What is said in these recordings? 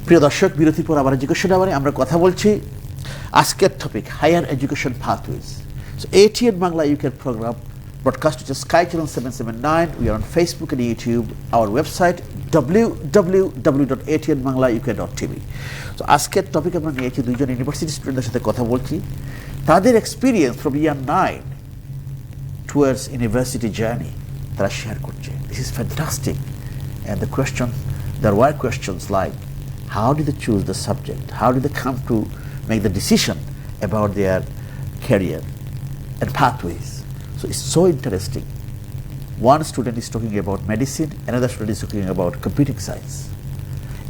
প্রিয় দর্শক, বিরতির পর আবার এডুকেশন আওয়ারে আমরা কথা বলছি। আজকের topic higher education pathways. So ATN Bangla UK program broadcast to Sky Channel 779. We are on Facebook and YouTube. Our website www.atnbanglauk.tv. So আজকের টপিক আমরা নিয়েছি দুইজন ইউনিভার্সিটি স্টুডেন্টদের সাথে কথা বলছি, তাদের experience from year 9 towards university journey তারা শেয়ার করছে। This is fantastic. And the question, there were questions like, how did they choose the subject? How did they come to make the decision about their career and pathways? So it's so interesting. One student is talking about medicine, another student is talking about computing science.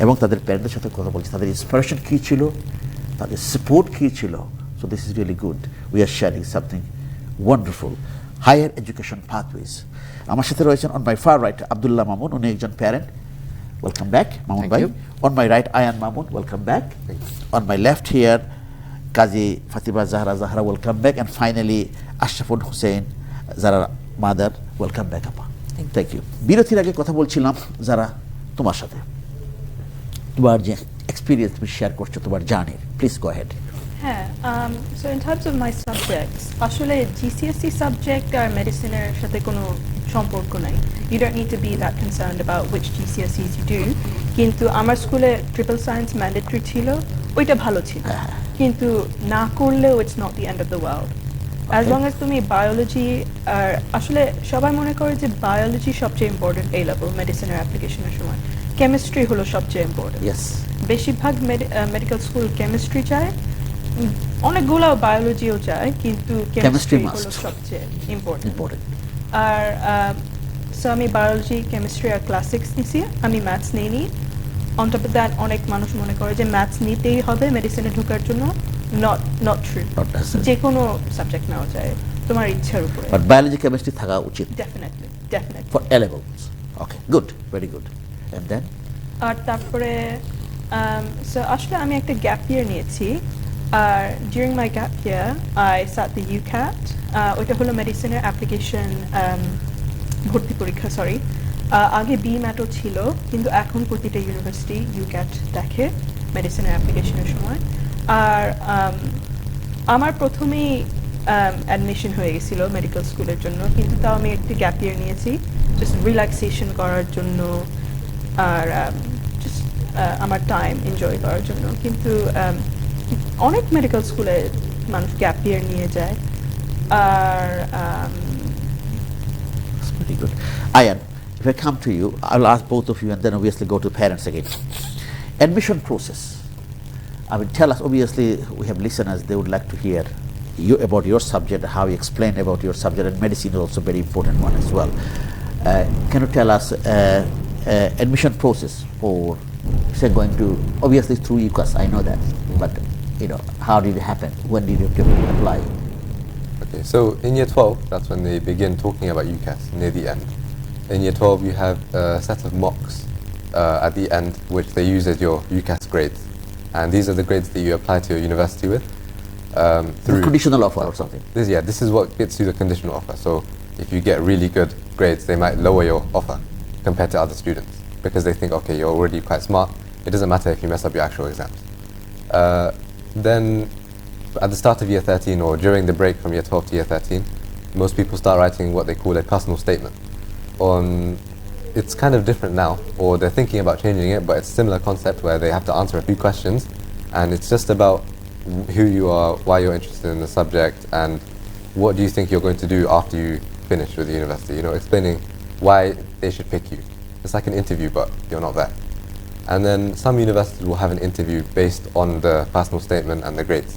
এবং তাদের প্যারেন্টদের সাথে কথা বলছি, তাদের inspiration কী ছিল, তাদের support কী ছিল। So this is really good. We are sharing something wonderful. Higher education pathways. আমার সাথে রয়েছেন on my far right Abdullah Mamun, উনি একজন parent. Welcome back, Mamun bhai. On my right, Ayan Mamun, welcome back. On my left here, Kazi Fatima Zahra, welcome back. And finally, Ashraful Hussein, Zara mother, welcome back, Appa. Thank you. বিরতির আগে কথা বলছিলাম যারা তোমার সাথে, তোমার যে experience তুমি শেয়ার করছো, তোমার জার্নির, প্লিজ গো হেড। হ্যাঁ, so in terms of my subjects, আসলে জিসিএসসি সাবজেক্ট আর মেডিসিনের সাথে কোনো সম্পর্ক নাই। You don't need to be that concerned about which GCSEs you do. কিন্তু আমার স্কুলে ট্রিপল সায়েন্স ম্যান্ডেটরি ছিল, ওইটা ভালো ছিল, কিন্তু না করলেও it's not the end of the world. As long age তুমি বায়োলজি, আর আসলে সবাই মনে করে যে বায়োলজি সবচেয়ে ইম্পর্টেন্ট এই লেভেল মেডিসিনের অ্যাপ্লিকেশনের সময়, কেমিস্ট্রি হলো সবচেয়ে ইম্পর্টেন্ট। বেশিরভাগ মেডিকেল স্কুল কেমিস্ট্রি চায়, অনেকগুলো বায়োলজিও চায়, কিন্তু কেমিস্ট্রি হলো সবচেয়ে ইম্পর্টেন্ট। আর সো আমি বায়োলজি, কেমিস্ট্রি আর ক্লাসিক্স নিছি, আমি ম্যাথস নিইনি। অন টপ অফ দ্যাট অনেক মানুষ মনে করে যে ম্যাথস নিতেই হবে মেডিসিনে ঢোকার জন্য। নট ট্রু, যে কোনো সাবজেক্ট নেওয়া যায় তোমার ইচ্ছার উপরে, বাট বায়োলজি কেমিস্ট্রি থাকা উচিত definitely for A levels. Okay, good, very good. And then আর তারপরে সো আসলে আমি একটা গ্যাপ ইয়ার নিয়েছি, আর during my gap year I sat the UCAT. ওইটা হলো মেডিসিনের অ্যাপ্লিকেশন ভর্তি পরীক্ষা, সরি। আগে বিম্যাটও ছিল, কিন্তু এখন প্রতিটা ইউনিভার্সিটি ইউক্যাট দেখে মেডিসিনের অ্যাপ্লিকেশনের সময়। আর আমার প্রথমেই অ্যাডমিশন হয়ে গেছিল মেডিকেল স্কুলের জন্য, কিন্তু তাও আমি একটি গ্যাপ ইয়ার নিয়েছি জাস্ট রিল্যাক্সেশন করার জন্য আর জাস্ট আমার টাইম এনজয় করার জন্য। কিন্তু অনেক মেডিকেল স্কুলে মানুষ গ্যাপ ইয়ার নিয়ে যায়। আর very good. Ayan, if I come to you, I'll ask both of you and then obviously go to parents again. Admission process. I mean, tell us, obviously we have listeners, they would like to hear you about your subject, how you explain about your subject, and medicine is also a very important one as well. Can you tell us admission process for, say, going to, obviously through UCAS, I know that, but you know, how did it happen? When did you apply? Okay, so in year 12, that's when they begin talking about UCAS, near the end. In year 12, you have a set of mocks at the end, which they use as your UCAS grades. And these are the grades that you apply to your university with. Through conditional offer or something? This is what gets you the conditional offer. So if you get really good grades, they might lower your offer compared to other students, because they think, okay, you're already quite smart, it doesn't matter if you mess up your actual exams. Then at the start of year 13, or during the break from year 12 to year 13, most people start writing what they call a personal statement. It's kind of different now, or they're thinking about changing it, but it's a similar concept where they have to answer a few questions, and it's just about who you are, why you're interested in the subject, and what do you think you're going to do after you finish with the university. You know, explaining why they should pick you. It's like an interview, but you're not there. And then some universities will have an interview based on the personal statement and the grades.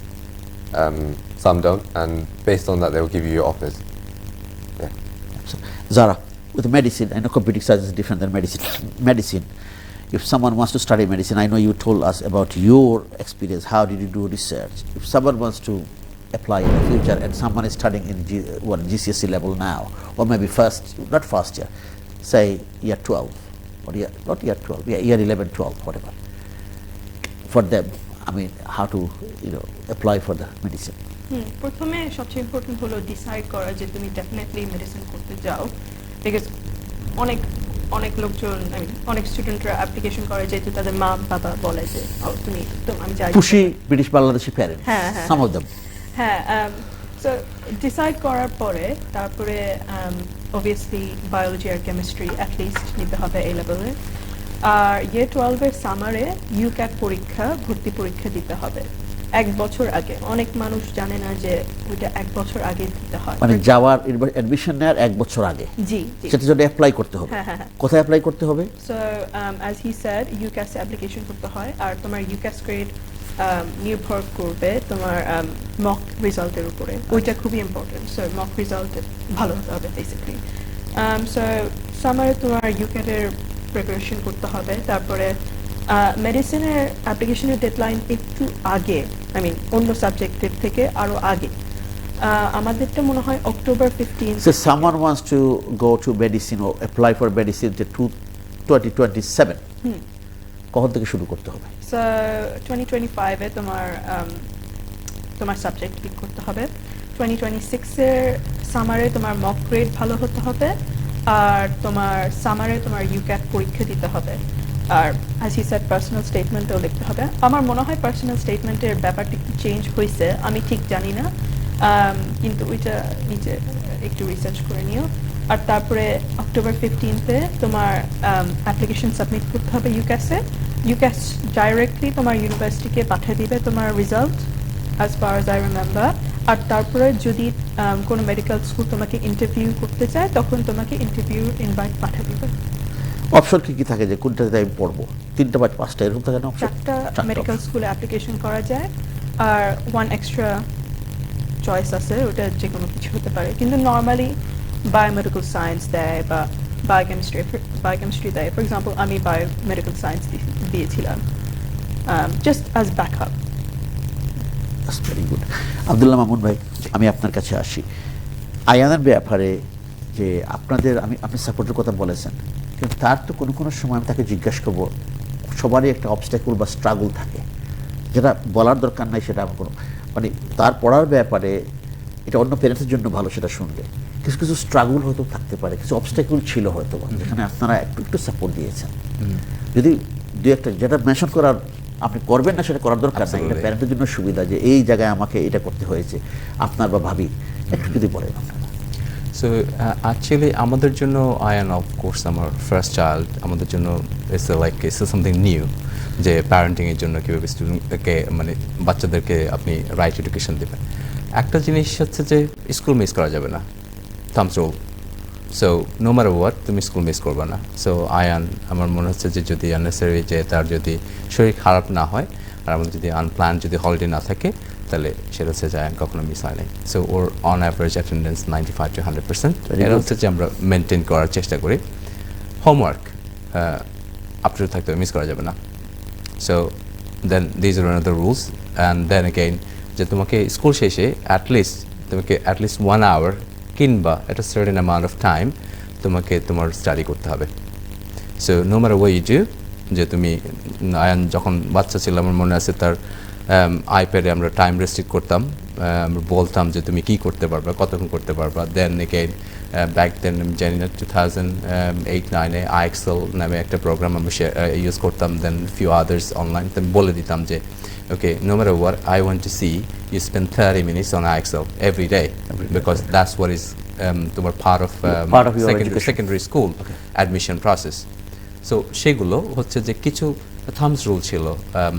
Some don't, and based on that, they will give you your offers. Yeah. So, Zara, with medicine, I know computing science is different than medicine. If someone wants to study medicine, I know you told us about your experience. How did you do research? If someone wants to apply in the future and someone is studying in GCSE level now, or maybe not first year, say year 12, or not year 12, year 11, 12, whatever. For them, I mean, how to, apply for the medicine? প্রথমে সবচেয়ে important হলো decide করা যে তুমি definitely medicine করতে যাও, because অনেক অনেক লোকজন অনেক স্টুডেন্টরা অ্যাপ্লিকেশন করে যেহেতু তাদের মা বাবা বলে যে তুমি আমি চাই খুশি British Bangladeshi parent some of them হ্যাঁ সো ডিসাইড করার পরে তারপরে অবভিয়াসলি বায়োলজি আর কেমিস্ট্রি অ্যাটলিস্ট নিতে হবে এই লেভেলে আর ইয়ে 12-এর সামারে ইউক্যাট পরীক্ষা ভর্তি পরীক্ষা দিতে হবে 1 বছর আগে অনেক মানুষ জানে না যে ওইটা 1 বছর আগে দিতে হয় মানে যাওয়ার অ্যাডমিশন নেওয়ার 1 বছর আগে জি সেটার জন্য অ্যাপ্লাই করতে হবে কোথায় অ্যাপ্লাই করতে হবে so as he said UCAS application করতে হয় আর তোমার ইউক্যাস গ্রেড নির্ভর করবে তোমার মক রেজাল্টের উপরে ওইটা খুবই ইম্পর্টেন্ট সো মক রেজাল্ট ভালো হতে হবে বেসিক্যালি সো সামারে তোমার ইউক্যাটের প্রিপারেশন করতে হবে তারপরে মেডিসিনের অ্যাপ্লিকেশনের ডেডলাইন একটু আগে অন্য সাবজেক্টের থেকে আরো আগে আমাদেরটা মনে হয় October 15 so someone wants to go to medicine or apply for medicine to 2027 কখন থেকে শুরু করতে হবে সো 2025 এ তোমার সাবজেক্ট পিক করতে হবে 2026 এর সামারে তোমার মক গ্রেড ভালো হতে হবে আর তোমার সামারে তোমার ইউক্যাট পরীক্ষা দিতে হবে আর as he said পার্সোনাল স্টেটমেন্টও লিখতে হবে আমার মনে হয় পার্সোনাল স্টেটমেন্টের ব্যাপারটা একটু চেঞ্জ হয়েছে আমি ঠিক জানি না কিন্তু ওইটা নিচে একটু রিসার্চ করে নিও আর তারপরে October 15 এ তোমার অ্যাপ্লিকেশন সাবমিট করতে হবে ইউক্যাস ডাইরেক্টলি তোমার ইউনিভার্সিটিকে পাঠিয়ে দিবে তোমার result as far as I remember আর তারপরে যদি কোনো মেডিকেল স্কুল তোমাকে ইন্টারভিউ করতে চায় তখন তোমাকে ইন্টারভিউ ইনভাইট পাঠিয়ে দিবে অপশন কি থাকে যে কোনটাতে আমি পড়বো 3টা বা 5টা এরকম থাকে না অপশন 4টা মেডিকেল স্কুলে অ্যাপ্লিকেশন করা যায় আর 1 এক্সট্রা চয়েস আছে ওটা যে কোনো কিছু হতে পারে কিন্তু নরমালি বায়োমেডিক্যাল সায়েন্স দেয় বা বায়োকেমিস্ট্রি দেয় ফর এক্সাম্পল আমি বায়োমেডিক্যাল সায়েন্স দিয়েছিলাম just as backup that's very good Abdullah Mamun ভাই আমি আপনার কাছে আসি আয়ানের ব্যাপারে যে আপনি সাপোর্টের কথা বলেছেন কিন্তু তার তো কোনো সময় আমি তাকে জিজ্ঞাসা করবো সবারই একটা অবস্ট্যাকল বা স্ট্রাগল থাকে যেটা বলার দরকার নাই সেটা আমার কোনো তার পড়ার ব্যাপারে এটা অন্য প্যারেন্টসের জন্য ভালো সেটা শুনলে কিছু স্ট্রাগল হয়তো থাকতে পারে কিছু অবস্ট্যাকল ছিল হয়তো যেখানে আপনারা একটু সাপোর্ট দিয়েছেন যদি দু একটা যেটা মেনশন করার আপনি করবেন না সেটা করার দরকার নাই এটা প্যারেন্টের জন্য সুবিধা যে এই জায়গায় আমাকে এটা করতে হয়েছে আপনার বা ভাবি একটু যদি বলেন সো অ্যাকচুয়ালি আমাদের জন্য আয়ান অফ কোর্স আমার ফার্স্ট চাইল্ড আমাদের জন্য ইটস সামথিং নিউ যে প্যারেন্টিংয়ের জন্য কীভাবে স্টুডেন্টকে বাচ্চাদেরকে আপনি রাইট এডুকেশন দেবেন একটা জিনিস হচ্ছে যে স্কুল মিস করা যাবে না thumbs rule so no matter what তুমি স্কুল মিস করবে না সো আয়ান আমার মনে হচ্ছে যে যদি আননেসেসারি যে তার যদি শরীর খারাপ না হয় আর আমাদের যদি আনপ্ল্যান যদি হলিডে না থাকে তাহলে সেটা হচ্ছে যে আয়ান কখনো মিস হয় নাই so or on average attendance 95 to 100% এটা হচ্ছে যে আমরা মেনটেন করার চেষ্টা করি হোমওয়ার্ক আপ টু থাকতে মিস করা যাবে না so then these are another rules and then again যে তোমাকে স্কুল শেষে তোমাকে অ্যাটলিস্ট 1 hour কিংবা একটা সার্টেন অ্যামাউন্ট অফ টাইম তোমাকে তোমার স্টাডি করতে হবে so no matter what you do যে তুমি আয়ান যখন বাচ্চা ছিল আমার মনে আছে তার আইপ্যাডে আমরা টাইম রেস্ট্রিক্ট করতাম আমরা বলতাম যে তুমি কী করতে পারবা কতক্ষণ করতে পারবা দেন এগেইন ব্যাক দেন আমি জানি না 2008-9-এ আইএক্সেল নামে একটা প্রোগ্রাম আমরা ইউজ করতাম দেন ফিউ আদার্স অনলাইন তো আমি বলে দিতাম যে okay, no matter what, I want to see you spend 30 minutes on IXL every day because that's what is part of your secondary school admission process. So সেগুলো হচ্ছে যে কিছু থামস রুল ছিল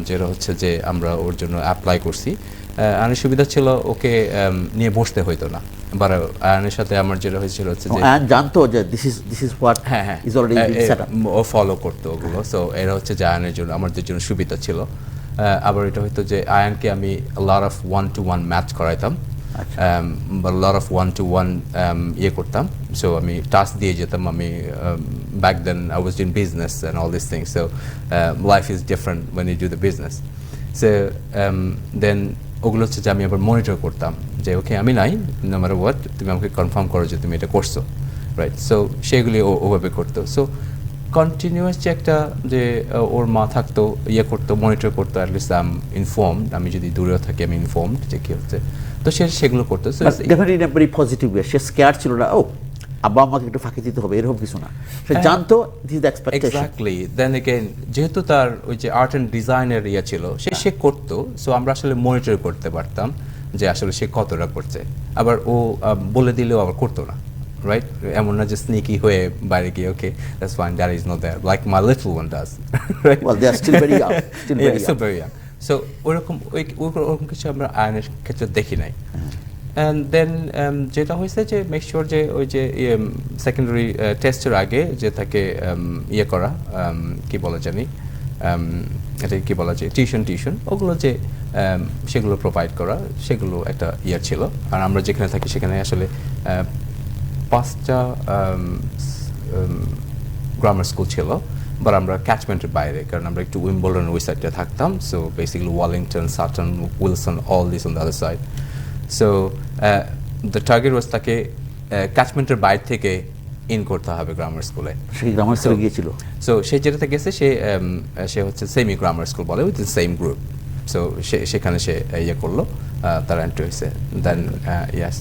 যেটা হচ্ছে যে আমরা ওর জন্য অ্যাপ্লাই করছি আয়নের সুবিধা ছিল ওকে নিয়ে বসতে হইতো না বাট আয়নের সাথে আমার যেটা হয়েছিল হচ্ছে যে আয়ন জানতো যে this is what is already set up ও ফলো করতো ওগুলো সো এরা হচ্ছে যে আয়নের জন্য আমাদের জন্য সুবিধা ছিল আবার এটা হয়তো যে আয়ানকে আমি লট অফ 1-to-1 ম্যাচ করাইতাম বা লট অফ 1-to-1 ইয়ে করতাম সো আমি টাস্ক দিয়ে যেতাম আমি back then I was in business and all this things so life is different when you do the business so then ওগুলো হচ্ছে যে আমি আবার মনিটর করতাম যে ওকে আমি নাই নো ম্যাটার হোয়াট তুমি আমাকে কনফার্ম করো যে তুমি এটা করছো রাইট সো সেগুলি ওভাবে করতো সো কন্টিনিউয়াস যে একটা যে ওর মা থাকতো ইয়ে করতো মনিটর করতো অ্যাটলিস্ট আই এম ইনফর্মড আমি যদি দূরেও থাকি আমি ইনফর্মড যে কী হচ্ছে তো সেগুলো করতো definitely in a very positive way সে স্কেয়ার ছিল না ও আব্বা আমাকে একটু ফাঁকি দিতে হবে এরকম কিছু না, সে জানতো this is the expectation. Exactly. Then again যেহেতু তার ওই যে আর্ট অ্যান্ড ডিজাইনের ইয়ে ছিল, সে করতো, সো আমরা আসলে মনিটর করতে পারতাম যে আসলে সে কতটা করছে। আবার ও বলে দিলেও আবার করতো না, রাইট? এমন না যে স্নিকি হয়ে বাইরে গিয়ে okay that's fine, that is not there, like my little one does, right? Well they are still very young, still very young. So ওরকম ওরকম কিছু আমরা আইনের ক্ষেত্রে দেখি নাই। অ্যান্ড দেন যেটা হয়েছে যে মেক শিওর যে ওই যে সেকেন্ডারি টেস্টের আগে যে তাকে ইয়ে করা, কি বলা জানি, এটা কি বলা যায়, টিউশন ওগুলো যে সেগুলো প্রোভাইড করা, সেগুলো একটা ইয়ে ছিল। আর আমরা যেখানে থাকি সেখানে আসলে 5টা গ্রামার স্কুল ছিল, বাট আমরা ক্যাচমেন্টের বাইরে, কারণ আমরা একটু উইম্বলডন ওই সাইডটা থাকতাম। So basically Wallington, Sutton, Wilson, all this on the other side. So the target was তাকে ক্যাচমেন্টের বাইরে থেকে ইন করতে হবে গ্রামার স্কুলে। সেই গ্রামার স্কুলে গিয়েছিল। সো সে যেটাতে গেছে সে হচ্ছে সেমি গ্রামার স্কুল বলে, with the same group. So সেখানে সে ইয়ে করলো, তার এন্ট্রি হয়েছে। দেন ইয়াস,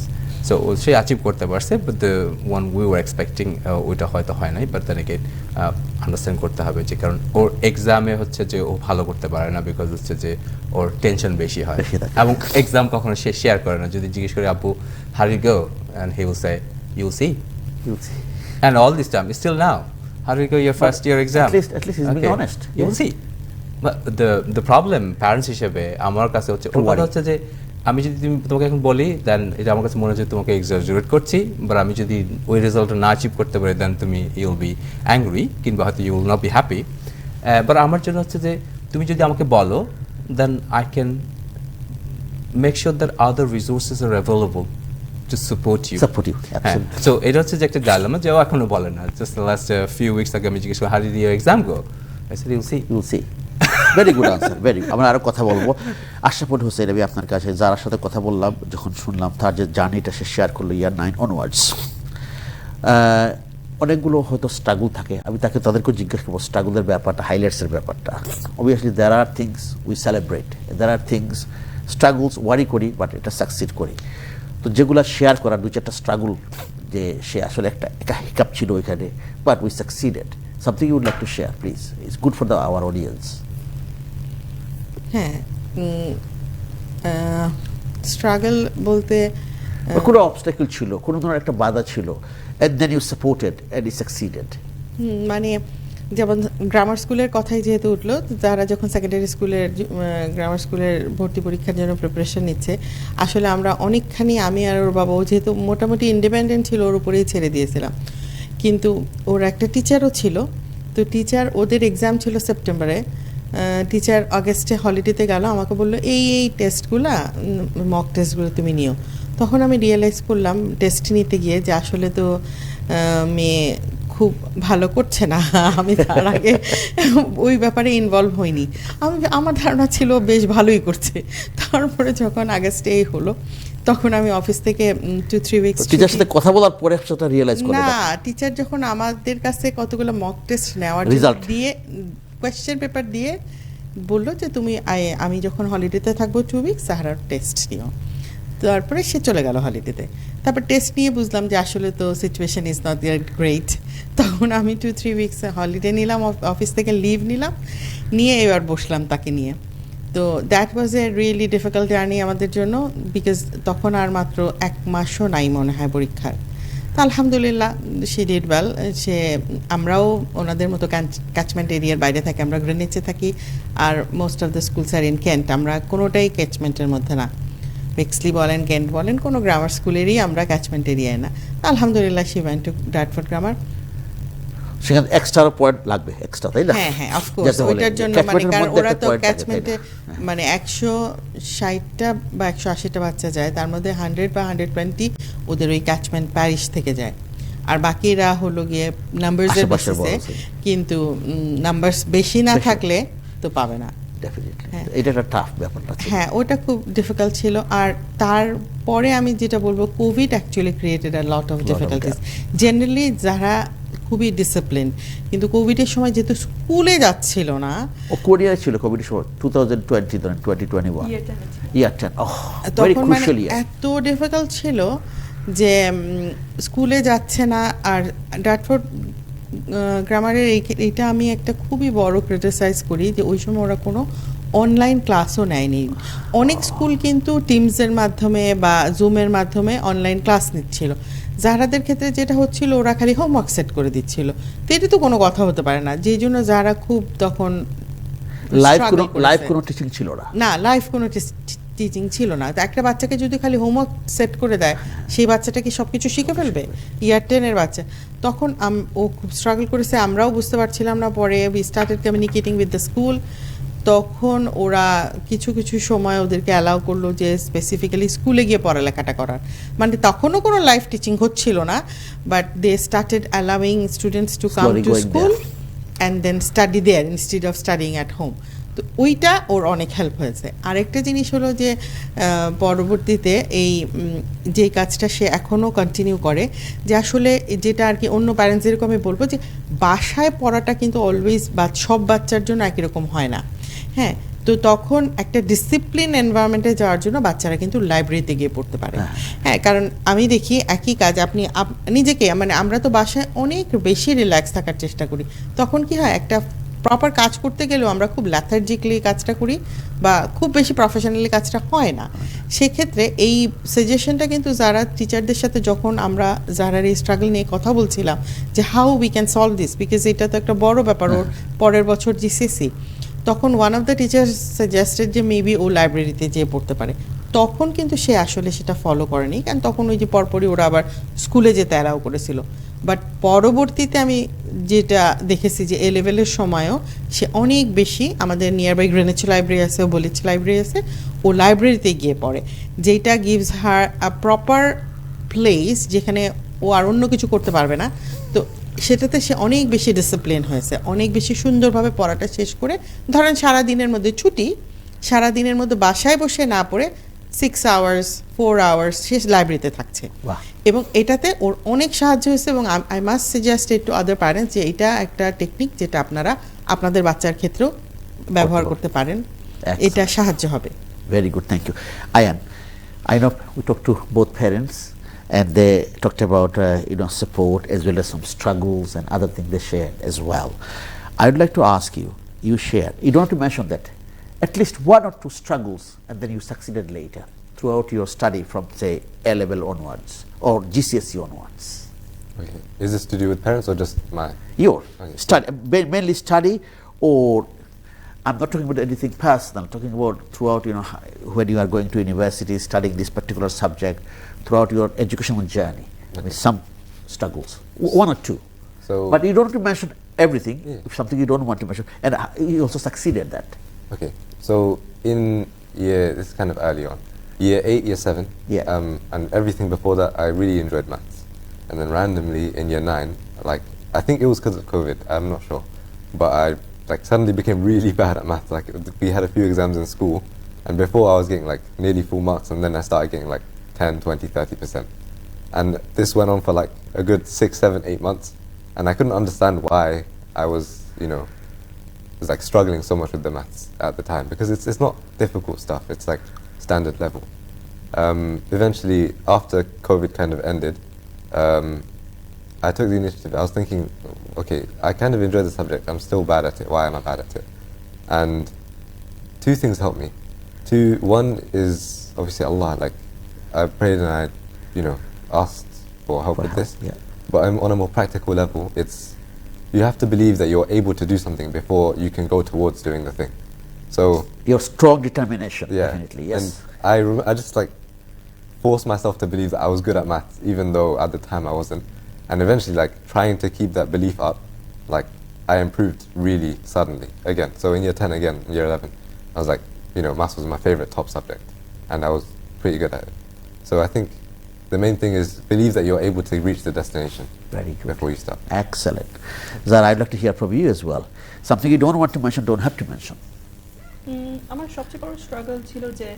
সো সে অ্যাচিভ করতে পারছে, but the one we were expecting ওইটা হয়তো হয় নাই। বাট দেন এগেইন আন্ডারস্ট্যান্ড করতে হবে যে কারণ ওর এক্সামে হচ্ছে যে ও ভালো করতে পারে না, বিকজ হচ্ছে যে ওর টেনশন বেশি হয়, এবং এক্সাম কখনো সে শেয়ার করে না। যদি জিজ্ঞেস করি আব্বু how did it go, and he will say you'll see, and all this time still now how did you go your first year exam, at least he's being honest. you will see. But the problem parents হিসেবে আমার কাছে হচ্ছে ওর কথা হচ্ছে যে আমি যদি তোমাকে এখন বলি দেন এটা আমার কাছে মনে হচ্ছে তোমাকে এক্সাজারেট করছি, বাট আমি যদি ওই রেজাল্টটা না অ্যাচিভ করতে পারি দেন তুমি ইউ উইল বি অ্যাংরি, কিংবা হয়তো you will not be happy. But আমার জন্য হচ্ছে যে তুমি যদি আমাকে বলো then I can make sure that other resources are available to support you. Absolutely. So এটা হচ্ছে যে একটা ডায়লেমা যে ও এখনো বলে না। Just the last few weeks ago আমি জিজ্ঞেস করি how did your exam go? I said you'll see. Very good answer, very. আমরা আরো কথা বলবো। আশরাফুল হোসেন, আমি আপনার কাছে যার সাথে কথা বললাম, যখন শুনলাম তার যে জার্নিটা সে শেয়ার করলো ইয়ার 9 অনওয়ার্ডস, অনেকগুলো হয়তো স্ট্রাগল থাকে। আমি তাদেরকেও জিজ্ঞেস করবো স্ট্রাগলের ব্যাপারটা, হাইলাইটসের ব্যাপারটা। Obviously there are things we celebrate, there are things struggles worry করি, বাট এটা সাকসিড করি। তো যেগুলো শেয়ার করার 2-4টা স্ট্রাগল, যে সে আসলে একটা হিকাপ ছিল ওইখানে, but we succeeded, something you would like to share please, it's good for our audience. হ্যাঁ, স্ট্রাগল বলতে কোনো অবস্টাকেল ছিল, কোনো ধরনের একটা বাধা ছিল, and then you supported and you succeeded. মানে যেমন গ্রামার স্কুলের কথাই যেহেতু উঠলো, যারা যখন সেকেন্ডারি স্কুলের গ্রামার স্কুলের ভর্তি পরীক্ষার জন্য প্রিপারেশন নিচ্ছে, আসলে আমরা অনেকখানি, আমি আর ওর বাবা, ও যেহেতু মোটামুটি ইন্ডিপেন্ডেন্ট ছিল, ওর উপরেই ছেড়ে দিয়েছিলাম। কিন্তু ওর একটা টিচারও ছিল, তো টিচার, ওদের এক্সাম ছিল সেপ্টেম্বরে, টিচার আগস্টে হলিডেতে গেল, আমাকে বললো এই টেস্টগুলো, মক টেস্টগুলো তুমি নিও। তখন আমি রিয়েলাইজ করলাম টেস্ট নিতে গিয়ে যে আসলে তো মেয়ে খুব ভালো করছে না। আমি তার আগে ওই ব্যাপারে ইনভলভ হইনি, আমার ধারণা ছিল বেশ ভালোই করছে। তারপরে যখন আগস্টে এই হলো, তখন আমি অফিস থেকে 2-3 উইকস টিচার সাথে কথা বলার পরে সেটা রিয়েলাইজ করে না, টিচার যখন আমাদের কাছে কতগুলো মক টেস্ট নেওয়ার দিয়ে কোয়েশ্চেন পেপার দিয়ে বললো যে তুমি আমি যখন হলিডেতে থাকবো 2 উইকস, সাহারার টেস্ট নিও। তারপরে সে চলে গেল হলিডেতে। তারপর টেস্ট নিয়ে বুঝলাম যে আসলে তো সিচুয়েশন ইজ নট গ্রেট। তখন আমি 2-3 উইকস হলিডে নিলাম, অফিস থেকে লিভ নিলাম, নিয়ে এবার বসলাম তাকে নিয়ে। তো that was a really difficult journey আমাদের জন্য, বিকজ তখন আর মাত্র 1 মাসও নাই মনে হয় পরীক্ষার। তো আলহামদুলিল্লাহ সে ডিড ওয়েল। আমরাও ওনাদের মতো ক্যাচমেন্ট এরিয়ার বাইরে থাকি, আমরা গ্রেনিচে থাকি, আর most of the schools are in Kent. আমরা কোনোটাই ক্যাচমেন্টের মধ্যে না, বেক্সলি বলেন, কেন্ট বলেন, কোনো গ্রামার স্কুলেরই আমরা ক্যাচমেন্ট এরিয়ায় না। আলহামদুলিল্লাহ she went to Dartford grammar. সেখানে এক্সট্রা পয়েন্ট লাগবে, এক্সট্রা, তাই না? হ্যাঁ হ্যাঁ, অফকোর্স ওইটার জন্য, মানে কারণ ওরা তো ক্যাচমেন্টে মানে 160টা বা 180টা বাচ্চা যায়, তার মধ্যে 100 বা 120 ওদের ওই ক্যাচমেন্ট প্যারিশ থেকে যায়, আর বাকিরা হলো গিয়ে নাম্বারসের বেসিসে। কিন্তু নাম্বারস বেশি না থাকলে তো পাবে না। এটা একটা টাফ ব্যাপারটা ছিল। হ্যাঁ, ওটা খুব ডিফিকাল্ট ছিল। আর তারপরে আমি যেটা বলবো, Covid actually created a lot of difficulties. Generally যারা খুবই ডিসিপ্লিন, কিন্তু কোভিডের সময় যেহেতু স্কুলে যাচ্ছিল না, ও কোরিয়া ছিল কোভিডের সময় 2020 2021 ইয়ার 10, তখন মানে এত ডিফিকাল্ট ছিল যে স্কুলে যাচ্ছে না। আর ডার্টফোর্ড গ্রামারের এটা আমি একটা খুবই বড় ক্রিটিসাইজ করি যে ওই সময় ওরা কোনো অনলাইন ক্লাসও নেয়নি। অনেক স্কুল কিন্তু টিমসের মাধ্যমে বা জুমের মাধ্যমে অনলাইন ক্লাস নিচ্ছিল। যারাদের ক্ষেত্রে যেটা হচ্ছিল ওরা খালি হোমওয়ার্ক সেট করে দিচ্ছিল, তো এটা তো কোনো কথা হতে পারে না। যেই জন্য যারা খুব তখন লাইভ কোনো টিচিং ছিল না, লাইভ কোনো টিচিং ছিল না। তো একটা বাচ্চাকে যদি খালি হোমওয়ার্ক সেট করে দেয়, সেই বাচ্চাটা কি সব কিছু শিখে ফেলবে? ইয়ার 10-এর বাচ্চা তখন ও খুব স্ট্রাগল করেছে, আমরাও বুঝতে পারছিলাম না। পরে we started communicating with the school. তখন ওরা কিছু কিছু সময় ওদেরকে অ্যালাউ করলো যে স্পেসিফিক্যালি স্কুলে গিয়ে পড়ালেখাটা করার, মানে তখনও কোনো লাইভ টিচিং হচ্ছিল না, but they started allowing students to come to school and then study there instead of studying at home. তো ওইটা ওর অনেক হেল্প হয়েছে। আরেকটা জিনিস হলো যে পরবর্তীতে এই যে কাজটা সে এখনও কন্টিনিউ করে, যে আসলে যেটা আর কি অন্য প্যারেন্টস যেরকম আমি বলবো যে বাসায় পড়াটা কিন্তু অলওয়েজ সব বাচ্চার জন্য একই রকম হয় না। হ্যাঁ, তো তখন একটা ডিসিপ্লিন এনভায়রনমেন্টে যাওয়ার জন্য বাচ্চারা কিন্তু লাইব্রেরিতে গিয়ে পড়তে পারে। হ্যাঁ, কারণ আমি দেখি একই কাজ আপনি নিজেকে, মানে আমরা তো বাসায় অনেক বেশি রিল্যাক্স থাকার চেষ্টা করি, তখন কি হয় একটা প্রপার কাজ করতে গেলেও আমরা খুব ল্যাথার্জিক্যালি কাজটা করি বা খুব বেশি প্রফেশনালি কাজটা হয় না। সেক্ষেত্রে এই সাজেশনটা কিন্তু যারা টিচারদের সাথে যখন আমরা যারা এই স্ট্রাগল নিয়ে কথা বলছিলাম যে how we can solve this, because এটা তো একটা বড় ব্যাপার ওর পরের বছর জিসিসি, তখন one of the teachers suggested যে মেবি ও লাইব্রেরিতে যেয়ে পড়তে পারে। তখন কিন্তু সে আসলে সেটা ফলো করেনি, কারণ তখন ওই যে পরপরই ওরা আবার স্কুলে যেতে অ্যালাউ করেছিল। বাট পরবর্তীতে আমি যেটা দেখেছি যে এ লেভেলের সময়ও সে অনেক বেশি, আমাদের নিয়ার বাই গ্রেনেচ লাইব্রেরি আছে, বলিচ লাইব্রেরি আছে, ও লাইব্রেরিতে গিয়ে পড়ে, যেটা গিভস হার আ প্রপার প্লেস যেখানে ও আর অন্য কিছু করতে পারবে না। তো সেটাতে সে অনেক বেশি ডিসিপ্লিন হয়েছে, অনেক বেশি সুন্দরভাবে পড়াটা শেষ করে, ধরেন সারাদিনের মধ্যে ছুটি, সারাদিনের মধ্যে বাসায় বসে না পড়ে 6 আওয়ার্স 4 আওয়ার্স সে লাইব্রেরিতে থাকছে। এবং এটাতে ওর অনেক সাহায্য হয়েছে। এবং I must suggest it to other parents যে এটা একটা টেকনিক যেটা আপনারা আপনাদের বাচ্চার ক্ষেত্রেও ব্যবহার করতে পারেন, এটা সাহায্য হবে। Very good, thank you. Ayan, I know we talked to both parents and they talked about support as well as some struggles and other things they shared as well. I would like to ask you, you share, you don't have to mention that, at least 1 or 2 struggles and then you succeeded later throughout your study from say A level onwards or GCSE onwards. Okay. Is this to do with parents or just my? Your study, mainly study, or I'm not talking about anything personal, I'm talking about throughout, when you are going to university, studying this particular subject, throughout your educational journey. I mean, some struggles, 1 or 2. So, but you don't have to mention everything, if something you don't want to mention, and you also succeeded that. Okay, so in this is kind of early on, year 8, year 7, and everything before that, I really enjoyed maths. And then randomly in year 9, like, I think it was because of COVID, I'm not sure, but I suddenly became really bad at maths. Like, we had a few exams in school, and before I was getting like nearly full marks, and then I started getting like 10, 20, 30%. And this went on for like a good 6, 7, 8 months, and I couldn't understand why I was, was like struggling so much with the maths at the time, because it's not difficult stuff, it's like standard level. Eventually, after COVID kind of ended, I took the initiative. I was thinking, okay, I kind of enjoy the subject, I'm still bad at it, why am I bad at it? And 2 things helped me. 1 is obviously Allah, like I prayed and I, asked for help with this. But on a more practical level, it's, you have to believe that you're able to do something before you can go towards doing the thing. So your strong determination, definitely, yes. And I just like forced myself to believe that I was good at maths, even though at the time I wasn't. And eventually, like trying to keep that belief up, like I improved really suddenly again. So in year 10 again, in year 11, I was like, maths was my favorite top subject, and I was pretty good at it. So I think the main thing is believe that you're able to reach the destination. Very good. Before you start. Excellent. Zara, I'd like to hear from you as well. Something you don't want to mention, don't have to mention. আমার সবচেয়ে বড় struggle ছিল যে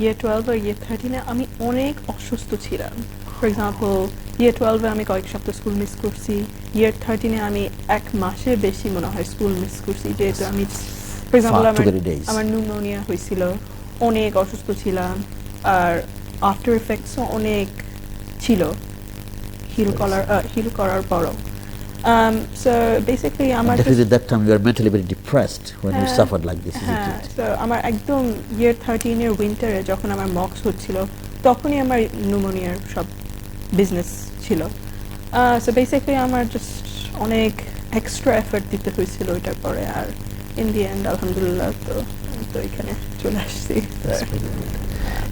year 12 আর year 13 আমি অনেক অসুস্থ ছিলাম। For example year 12 আমি কয়েক সপ্তাহ স্কুল মিস করছি, year 13 আমি 1 মাসের বেশি মনে হয় স্কুল মিস করছি, যেহেতু আমি ফর এক্সাম্পল আমার নিউমোনিয়া হয়েছিল, অনেক অসুস্থ ছিলাম, আর আফটার এফেক্টসও অনেক ছিল। হিল করার পরও so basically আমার definitely that time you are mentally very depressed when you suffered like this, isn't হ্যাঁ it? so আমার একদম year 13 এর উইন্টারে যখন আমার মক্স হচ্ছিল তখনই আমার নিউমোনিয়ার সব বিজনেস ছিল so basically আমার জাস্ট অনেক এক্সট্রা এফর্ট দিতে হয়েছিল ওইটার পরে আর in the end আলহামদুলিল্লাহ তো এখানে চলে আসছি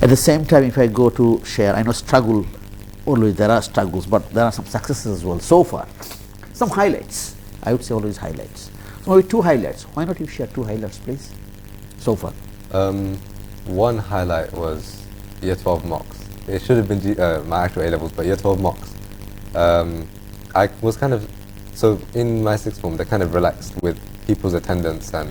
At the same time, if I go to share, I know struggle, always there are struggles, but there are some successes as well so far. Some highlights, I would say always highlights. So maybe two highlights. Why not you share two highlights, please, so far? One highlight was year 12 mocks. It should have been my actual A-levels, but year 12 mocks. I was kind of, so in my sixth form, they're kind of relaxed with people's attendance and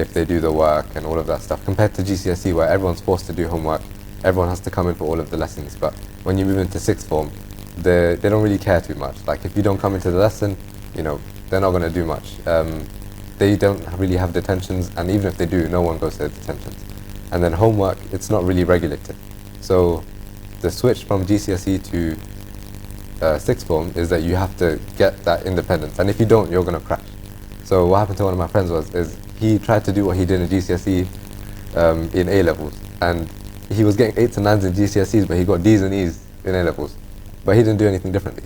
if they do the work and all of that stuff, compared to GCSE where everyone's forced to do homework, everyone has to come in for all of the lessons. But when you move into sixth form, they don't really care too much. Like if you don't come into the lesson, you know, they're not going to do much. They don't really have detentions, and even if they do, no one goes to detentions. And then homework, it's not really regulated. So the switch from GCSE to sixth form is that you have to get that independence, and if you don't, you're going to crash. So what happened to one of my friends is he tried to do what he did in GCSE in A-levels, and he was getting 8s and 9s in GCSEs, but he got Ds and Es in A-levels, but he didn't do anything differently,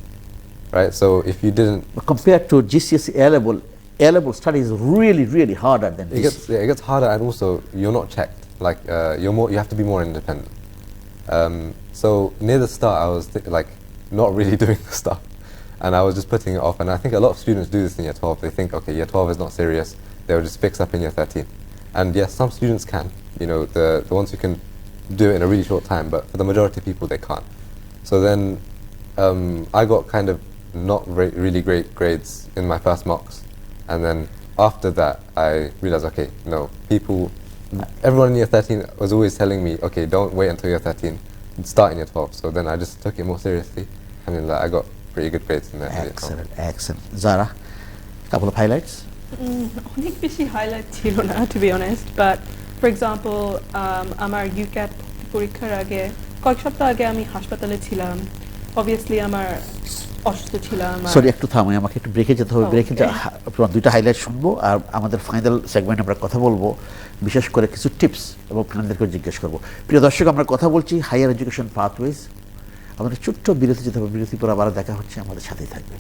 right? So if you didn't... But compared to GCSE A-level study is really, really harder than this. It gets harder, and also you're not checked. Like you have to be more independent. So near the start, I was not really doing the stuff, and I was just putting it off. And I think a lot of students do this in year 12. They think, okay, year 12 is not serious. They'll just fix up in year 13. And yes, some students can. You know, the ones who can do it in a really short time. But for the majority of people, they can't. So then I got kind of not really great grades in my first mocks. And then after that, I realized, okay, no, everyone in year 13 was always telling me, okay, don't wait until year 13, start in year 12. So then I just took it more seriously. I mean, I got pretty good grades in that. Excellent. Zara, couple of highlights? অনেক বেশি highlight ছিল না to be honest but for example আমার UCAT পরীক্ষার আগে কয়েক সপ্তাহ আগে আমি হাসপাতালে ছিলাম অবভিয়াসলি আমার অসুস্থ ছিলাম সরি একটু থামো আমাকে একটু ব্রেকে যেতে হবে ব্রেকে দুইটা হাইলাইট শুনবো আর আমাদের ফাইনাল সেগমেন্টে আমরা কথা বলবো বিশেষ করে কিছু টিপস এবং আপনাদেরকে জিজ্ঞেস করবো প্রিয় দর্শক আমরা কথা বলছি হায়ার এডুকেশন পাথওয়েজ আমাদের ছোট্ট বিরতি যেতে হবে বিরতি পর আবার দেখা হচ্ছে আমাদের সাথেই থাকবে